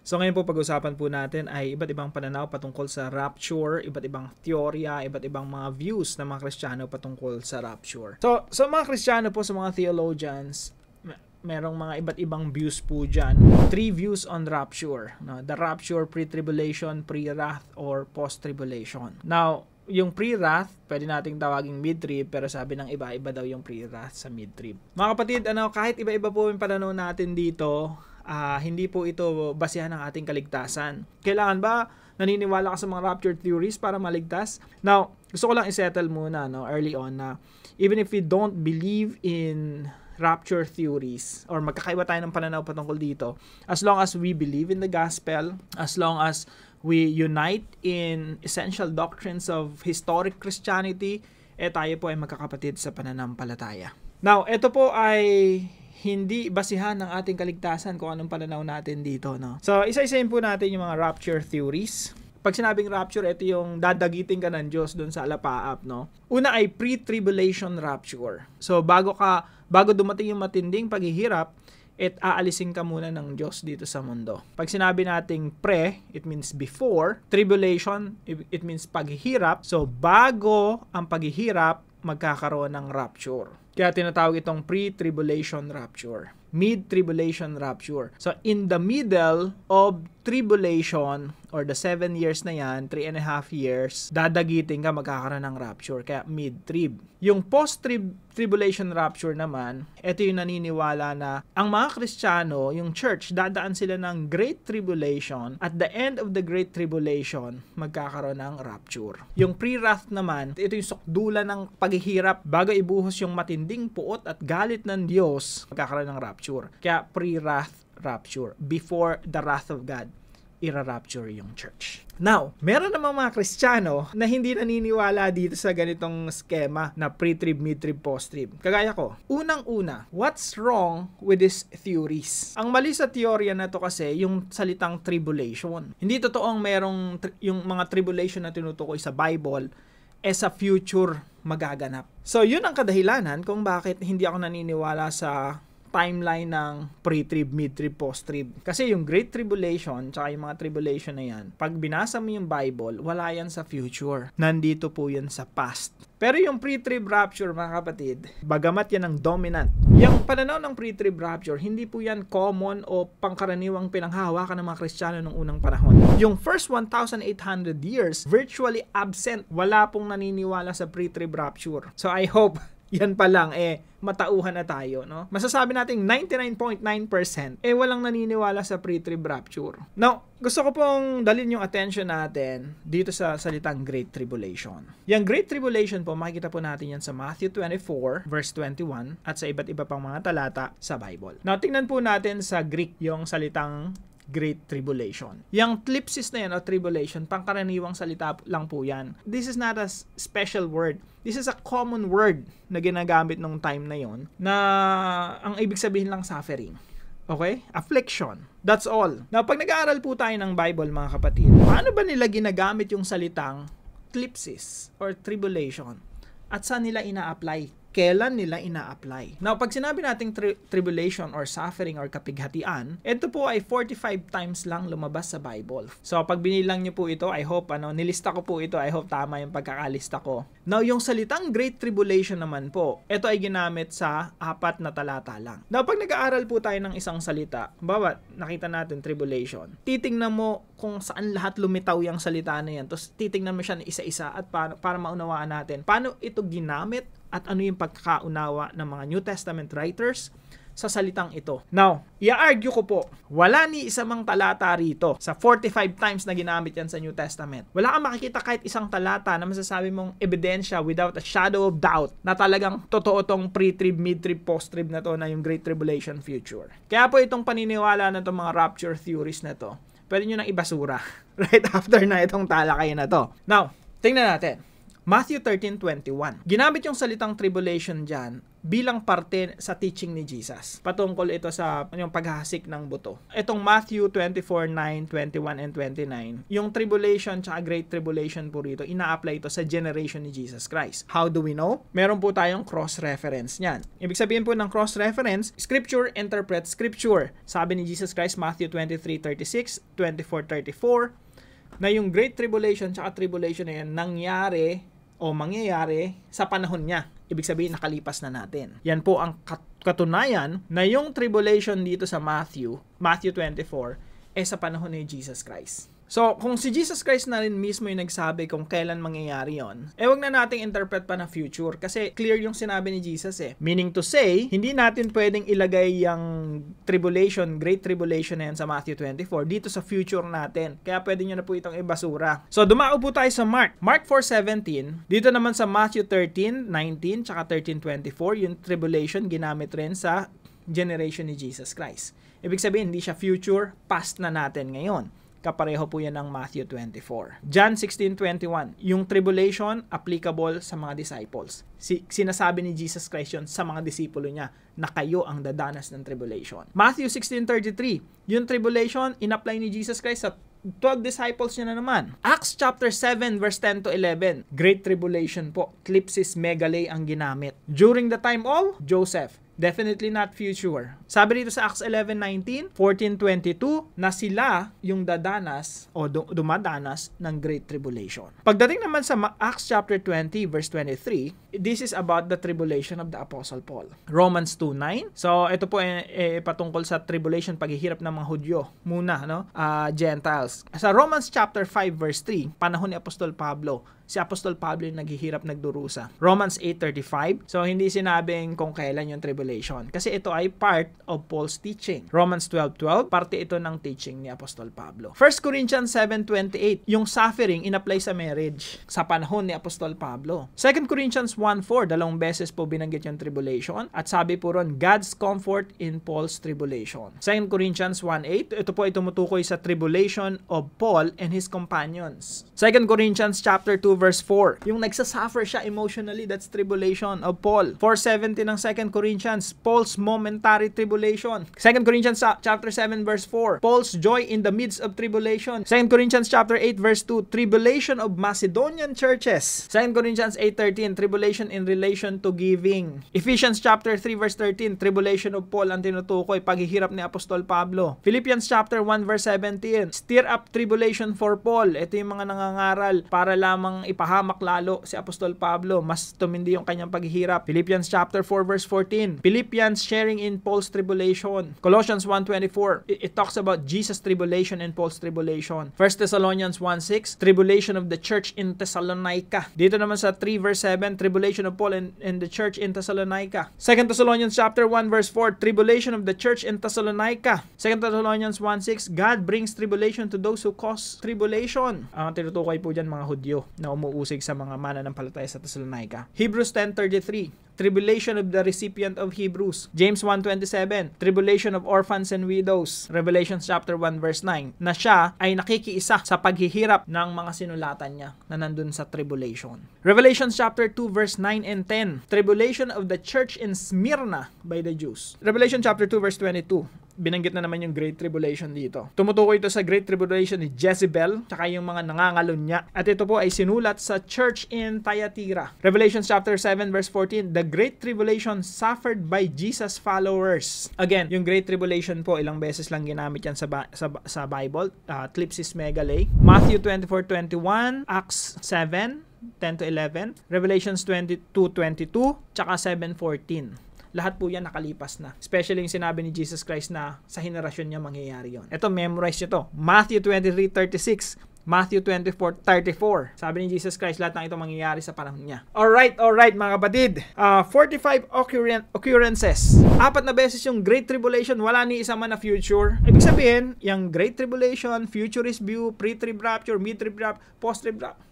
So ngayon po pag-usapan po natin ay iba't ibang pananaw patungkol sa rapture, iba't ibang teorya, iba't ibang mga views ng mga Kristiyano patungkol sa rapture. So mga Kristiyano po, sa mga theologians, merong mga iba't ibang views po dyan. 3 views on rapture. No? The rapture, pre-tribulation, pre-wrath, or post-tribulation. Now, yung pre-wrath, pwede nating tawaging mid-trib, pero sabi ng iba daw yung pre-wrath sa mid-trib. Mga kapatid, kahit iba-iba po yung pananaw natin dito, hindi po ito basehan ng ating kaligtasan. Kailangan ba naniniwala ka sa mga rapture theories para maligtas? Now, gusto ko lang isettle muna early on na even if we don't believe in rapture theories or magkakaiba tayo ng pananaw patungkol dito, as long as we believe in the gospel, as long as we unite in essential doctrines of historic Christianity, tayo po ay magkakapatid sa pananampalataya. Now, ito po ay hindi basihan ng ating kaligtasan kung anong pananaw natin dito. So, isa-isahin po natin yung mga rapture theories. Pag sinabing rapture, ito yung dadagitin ka ng Diyos doon sa alapaap. Una ay pre-tribulation rapture. So, bago dumating yung matinding paghihirap, aalisin ka muna ng Diyos dito sa mundo. Pag sinabi nating pre, it means before. Tribulation, it means paghihirap. So, bago ang paghihirap, magkakaroon ng rapture. Kaya tinatawag itong pre-tribulation rapture. Mid-tribulation rapture. So, in the middle of tribulation, or the 7 years na yan, 3.5 years, dadagitin ka, magkakaroon ng rapture. Kaya mid-trib. Yung post-tribulation rapture naman, ito yung naniniwala na ang mga Kristiyano, yung church, dadaan sila ng Great Tribulation. At the end of the Great Tribulation, magkakaroon ng rapture. Yung pre-wrath naman, ito yung sukdulan ng paghihirap bago ibuhos yung matinding puot at galit ng Diyos, magkakaroon ng rapture. Kaya pre-wrath rapture. Before the wrath of God, ira-rapture yung church. Now, meron namang mga Kristiyano na hindi naniniwala dito sa ganitong skema na pre-trib, mid-trib, post-trib. Kagaya ko. Unang-una, what's wrong with these theories? Ang mali sa teorya na to kasi yung salitang tribulation. Hindi totoong merong yung mga tribulation na tinutukoy sa Bible sa future magaganap. So, yun ang kadahilanan kung bakit hindi ako naniniwala sa timeline ng pre-trib, mid-trib, post-trib. Kasi yung Great Tribulation, tsaka yung mga tribulation na yan, pag binasa mo yung Bible, wala yan sa future. Nandito po yan sa past. Pero yung pre-trib rapture, mga kapatid, bagamat yan ang dominant, yung pananaw ng pre-trib rapture, hindi po yan common o pangkaraniwang pinanghahawakan ng mga Kristiyano nung unang panahon. Yung first 1,800 years, virtually absent. Wala pong naniniwala sa pre-trib rapture. So I hope yan pa lang, matauhan na tayo, Masasabi natin 99.9%, walang naniniwala sa pre-trib rapture. Now, gusto ko pong dalhin yung attention natin dito sa salitang Great Tribulation. Yung Great Tribulation po, makikita po natin yan sa Matthew 24, verse 21, at sa iba't iba pang mga talata sa Bible. Now, tingnan po natin sa Greek yung salitang Great Tribulation. Yung tlipsis na yan o tribulation, pangkaraniwang salita lang po yan. This is not a special word. This is a common word na ginagamit nung time na yon na ang ibig sabihin lang suffering. Okay? Affliction. That's all. Now, pag nag-aaral po tayo ng Bible, mga kapatid, paano ba nila ginagamit yung salitang tlipsis or tribulation? At saan nila ina-apply? Kailan nila ina-apply? Now, pag sinabi nating tribulation or suffering or kapighatian, ito po ay 45 times lang lumabas sa Bible. So, pag binilang nyo po ito, I hope, nilista ko po ito, I hope tama yung pagkakalista ko. Now, yung salitang Great Tribulation naman po, ito ay ginamit sa 4 na talata lang. Now, pag nag-aaral po tayo ng isang salita, bawa, nakita natin tribulation, titingnan mo kung saan lahat lumitaw yung salita na yan, tapos titingnan mo siya na isa-isa at para maunawaan natin, paano ito ginamit at ano yung pagkakaunawa ng mga New Testament writers sa salitang ito. Now, i-argue ko po, wala ni isa mang talata rito sa 45 times na ginamit yan sa New Testament. Wala kang makikita kahit isang talata na masasabi mong ebidensya without a shadow of doubt na talagang totoo tong pre-trib, mid-trib, post-trib na to na yung Great Tribulation future. Kaya po itong paniniwala na itong mga rapture theories na to, pwede nyo nang ibasura right after na itong talakay na to. Now, tingnan natin. Matthew 13:21. Ginamit yung salitang tribulation dyan bilang parte sa teaching ni Jesus. Patungkol ito sa yung paghahasik ng buto. Itong Matthew 24:9, 21, and 29, yung tribulation tsaka great tribulation po rito, ina-apply ito sa generation ni Jesus Christ. How do we know? Meron po tayong cross-reference niyan. Ibig sabihin po ng cross-reference, Scripture interprets Scripture. Sabi ni Jesus Christ, Matthew 23:36, 24:34, na yung great tribulation tsaka tribulation na yan nangyari o mangyayari sa panahon niya. Ibig sabihin, nakalipas na natin. Yan po ang katunayan na yung tribulation dito sa Matthew 24, sa panahon ni Jesus Christ. So, kung si Jesus Christ na rin mismo yung nagsabi kung kailan mangyayari yon, wag na nating interpret pa na future kasi clear yung sinabi ni Jesus Meaning to say, hindi natin pwedeng ilagay yung tribulation, great tribulation na yan sa Matthew 24 dito sa future natin. Kaya pwede nyo na po itong ibasura. So, dumao po tayo sa Mark 4:17. Dito naman sa Matthew 13:19 tsaka 13:24, yung tribulation ginamit rin sa generation ni Jesus Christ. Ibig sabihin, hindi siya future, past na natin ngayon. Kapareho po yan ng Matthew 24. John 16:21, yung tribulation applicable sa mga disciples. Sinasabi ni Jesus Christ yun sa mga disipulo niya na kayo ang dadanas ng tribulation. Matthew 16:33, yung tribulation in-apply ni Jesus Christ sa 12 disciples niya na naman. Acts chapter 7 verse 10 to 11, great tribulation po. Thlipsis megale ang ginamit. During the time of Joseph. Definitely not future. Sabi dito sa Acts 11:19, 14:22 na sila yung dadanas o dumadanas ng Great Tribulation. Pagdating naman sa Acts chapter 20 verse 23, this is about the tribulation of the Apostle Paul. Romans 2:9. So ito po patungkol sa tribulation, paghihirap ng mga Hudyo muna, Gentiles. Sa Romans chapter 5 verse 3, panahon ni Apostol Pablo. Si Apostol Pablo yung naghihirap, nagdurusa. Romans 8:35. So, hindi sinabing kung kailan yung tribulation. Kasi ito ay part of Paul's teaching. Romans 12:12, parte ito ng teaching ni Apostol Pablo. 1 Corinthians 7:28, yung suffering in-apply sa marriage sa panahon ni Apostol Pablo. 2 Corinthians 1:4, dalawang beses po binanggit yung tribulation. At sabi po ron, God's comfort in Paul's tribulation. 2 Corinthians 1:8, ito po ay tumutukoy sa tribulation of Paul and his companions. 2 Corinthians chapter 2 verse 4. Yung nagsasuffer siya emotionally, that's tribulation of Paul. 4:70 ng 2 Corinthians, Paul's momentary tribulation. 2 Corinthians chapter 7 verse 4, Paul's joy in the midst of tribulation. 2 Corinthians chapter 8 verse 2, tribulation of Macedonian churches. 2 Corinthians 8:13, tribulation in relation to giving. Ephesians chapter 3 verse 13, tribulation of Paul ang tinutukoy, paghihirap ni Apostol Pablo. Philippians chapter 1 verse 17, stir up tribulation for Paul. Ito yung mga nangangaral para lamang ipahamak lalo si Apostol Pablo, mas tumindi yung kanyang paghihirap. Philippians chapter 4 verse 14, Philippians sharing in Paul's tribulation. Colossians 1:24, it talks about Jesus' tribulation and Paul's tribulation. 1 Thessalonians 1:6, tribulation of the church in Thessalonica. Dito naman sa 3 verse 7, tribulation of Paul and the church in Thessalonica. 2 Thessalonians chapter 1 verse 4, tribulation of the church in Thessalonica. 2 Thessalonians 1:6, God brings tribulation to those who cause tribulation. Ang tinutukoy po dyan mga Hudyo na umuusig sa mga mananampalataya sa Thessalonica. Hebrews 10:33, tribulation of the recipient of Hebrews. James 1:27, tribulation of orphans and widows. Revelation chapter 1 verse 9, na siya ay nakikiisa sa paghihirap ng mga sinulatan niya na nandun sa tribulation. Revelation chapter 2 verse 9 and 10, tribulation of the church in Smyrna by the Jews. Revelation chapter 2 verse 22, binanggit na naman yung Great Tribulation dito. Tumutukoy ito sa Great Tribulation ni Jezebel, tsaka yung mga nangangalon niya. At ito po ay sinulat sa church in Thyatira. Revelation chapter 7 verse 14, the Great Tribulation suffered by Jesus' followers. Again, yung Great Tribulation po, ilang beses lang ginamit yan sa Bible. Thlipsis megale. Matthew 24:21, Acts 7:10 to 11, Revelations 22:22, tsaka 7:14. Lahat po yan nakalipas na. Especially yung sinabi ni Jesus Christ na sa henerasyon niya mangyayari yon. Ito, memorize nyo to. Matthew 23:36, Matthew 24:34. Sabi ni Jesus Christ, lahat ng ito mangyayari sa panahon niya. Alright mga kapatid. 45 occurrences. 4 na beses yung Great Tribulation, wala ni isa man na future. Ibig sabihin, yung Great Tribulation, futurist view, pre-trib rapture, mid-trib rapture, post-trib rapture,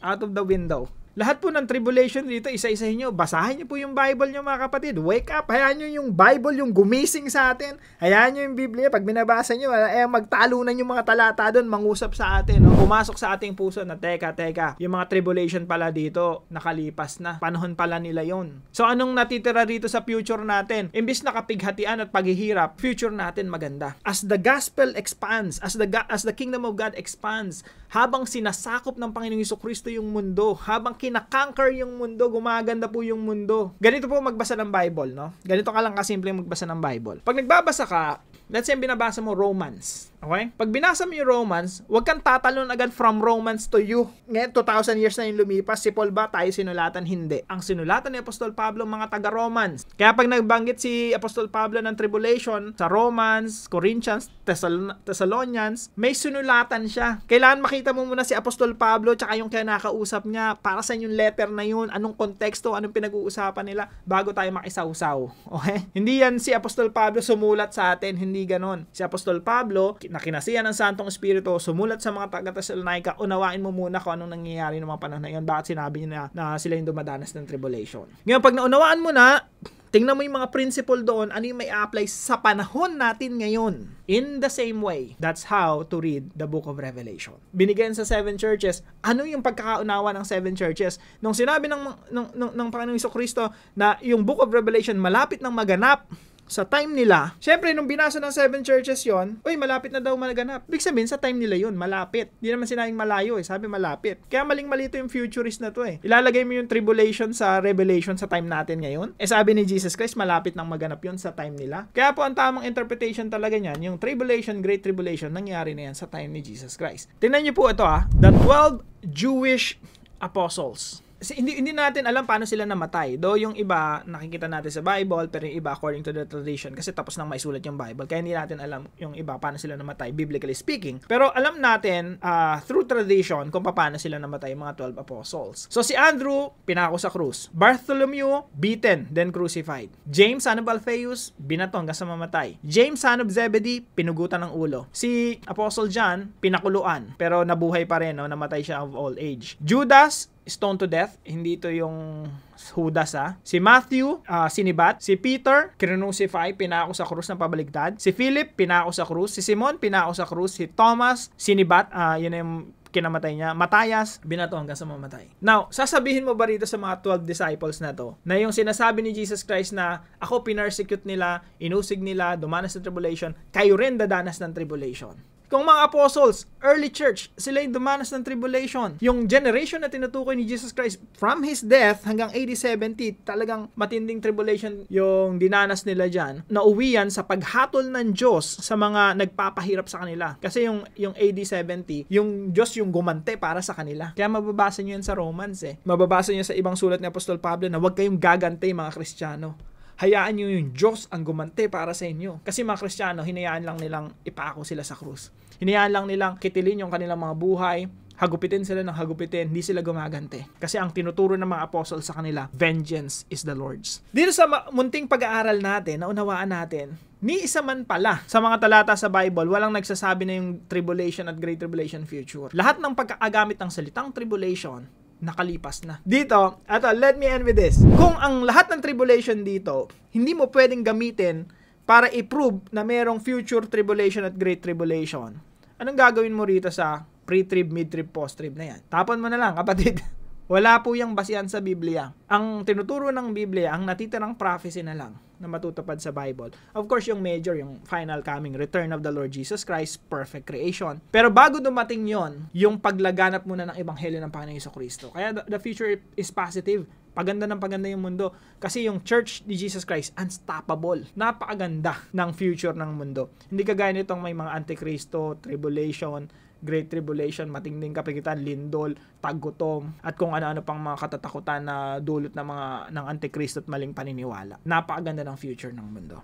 out of the window. Lahat po ng tribulation dito, isa-isahin nyo. Basahin nyo po yung Bible nyo mga kapatid. Wake up. Hayaan nyo yung Bible, yung gumising sa atin. Hayaan nyo yung Biblia. Pag binabasa nyo, magtalunan yung mga talata doon, mangusap sa atin. No? Pumasok sa ating puso na, teka, yung mga tribulation pala dito, nakalipas na. Panahon pala nila yon. So anong natitira dito sa future natin? Imbis na kapighatian at paghihirap, future natin maganda. As the gospel expands, as the kingdom of God expands, habang sinasakop ng Panginoong Jesucristo yung mundo, habang kinakanker yung mundo, gumaganda po yung mundo. Ganito po magbasa ng Bible, no? Ganito ka lang kasimple magbasa ng Bible. Pag nagbabasa ka, let's say binabasa mo Romans, okay? Pag binasa mo yung Romans, huwag kang tatalon agad from Romans to you. Ngayon, 2,000 years na yung lumipas. Si Paul ba tayo sinulatan? Hindi. Ang sinulatan ni Apostol Pablo, mga taga-Romans. Kaya pag nagbanggit si Apostol Pablo ng tribulation sa Romans, Corinthians, Thessalonians, may sinulatan siya. Kailangan makita mo muna si Apostol Pablo tsaka yung kinakausap niya para sa yung letter na yun, anong konteksto, anong pinag-uusapan nila bago tayo makisawsaw. Okay? Hindi yan si Apostol Pablo sumulat sa atin, hindi ganon. Si Apostol Pablo, na kinasiyan ng Santong Espiritu, sumulat sa mga taga-Thessalonica, unawain mo muna kung anong nangyayari ng mga panahon na yun, bakit sinabi niya na sila yung dumadanas ng tribulation. Ngayon, pag naunawaan mo na, tingnan mo yung mga principle doon, ano yung may apply sa panahon natin ngayon. In the same way, that's how to read the book of Revelation. Binigyan sa 7 churches, ano yung pagkakaunawa ng 7 churches? Nung sinabi ng Panginoong Jesucristo na yung book of Revelation malapit nang maganap sa time nila, syempre nung binasa ng 7 churches yon, malapit na daw maganap. Ibig sabihin sa time nila yon, malapit. Hindi naman sinabing malayo sabi malapit. Kaya maling-mali ito yung futurist na to Ilalagay mo yung tribulation sa Revelation sa time natin ngayon. Sabi ni Jesus Christ, malapit nang maganap yon sa time nila. Kaya po ang tamang interpretation talaga niyan, yung tribulation, great tribulation, nangyari na yan sa time ni Jesus Christ. Tingnan niyo po ito the 12 Jewish apostles. Hindi natin alam paano sila namatay. Though yung iba nakikita natin sa Bible, pero yung iba according to the tradition kasi tapos nang maisulat yung Bible. Kaya hindi natin alam yung iba paano sila namatay biblically speaking. Pero alam natin through tradition kung paano sila namatay yung mga 12 apostles. So si Andrew pinako sa krus. Bartholomew beaten then crucified. James son of Alphaeus binato hanggang sa mamatay. James son of Zebedee pinugutan ng ulo. Si Apostle John pinakuluan pero nabuhay pa rin, namatay siya of old age. Judas stoned to death. Hindi ito yung Judas Si Matthew, sinibat. Si Peter, crucify, pinako sa krus ng pabaligtad. Si Philip, pinako sa krus. Si Simon, pinako sa krus. Si Thomas, sinibat. Yun yung kinamatay niya. Matthias, binato hanggang sa mamatay. Now, sasabihin mo ba rito sa mga 12 disciples na to, na yung sinasabi ni Jesus Christ na ako pinersecute nila, inusig nila, dumanas ng tribulation, kayo rin dadanas ng tribulation. Kung mga apostles, early church, sila yung dumanas ng tribulation. Yung generation na tinutukoy ni Jesus Christ from His death hanggang AD 70, talagang matinding tribulation yung dinanas nila dyan. Nauwi yan sa paghatol ng Diyos sa mga nagpapahirap sa kanila. Kasi yung AD 70, yung Diyos yung gumante para sa kanila. Kaya mababasa nyo yan sa Romans Mababasa nyo sa ibang sulat ni Apostol Pablo na huwag kayong gagante mga Kristiyano. Hayaan nyo yung Diyos ang gumante para sa inyo. Kasi mga Kristiyano, hinayaan lang nilang ipako sila sa krus. Hinayaan lang nilang kitilin yung kanilang mga buhay, hagupitin sila ng hagupitin, hindi sila gumagante. Kasi ang tinuturo ng mga apostles sa kanila, vengeance is the Lord's. Dito sa munting pag-aaral natin, naunawaan natin, ni isa man pala sa mga talata sa Bible, walang nagsasabi na yung tribulation at great tribulation future. Lahat ng pagkakagamit ng salitang tribulation, nakalipas na. Dito, let me end with this. Kung ang lahat ng tribulation dito, hindi mo pwedeng gamitin para i-prove na merong future tribulation at great tribulation, anong gagawin mo rito sa pre-trib, mid-trib, post-trib na yan? Tapon mo na lang, kapatid. Wala po yung basihan sa Biblia. Ang tinuturo ng Biblia, ang natitirang prophecy na lang na matutupad sa Bible. Of course, yung major, yung final coming, return of the Lord Jesus Christ, perfect creation. Pero bago dumating yon, yung paglaganap muna ng ebanghelyo ng Panginoong Jesucristo. Kaya the future is positive. Paganda ng paganda yung mundo. Kasi yung church ni Jesus Christ, unstoppable. Napakaganda ng future ng mundo. Hindi kagaya nitong may mga antikristo, tribulation, great tribulation, matinding kapigitan, lindol, taggutom, at kung ano-ano pang mga katatakutan na dulot ng antikristo at maling paniniwala. Napakaganda ng future ng mundo.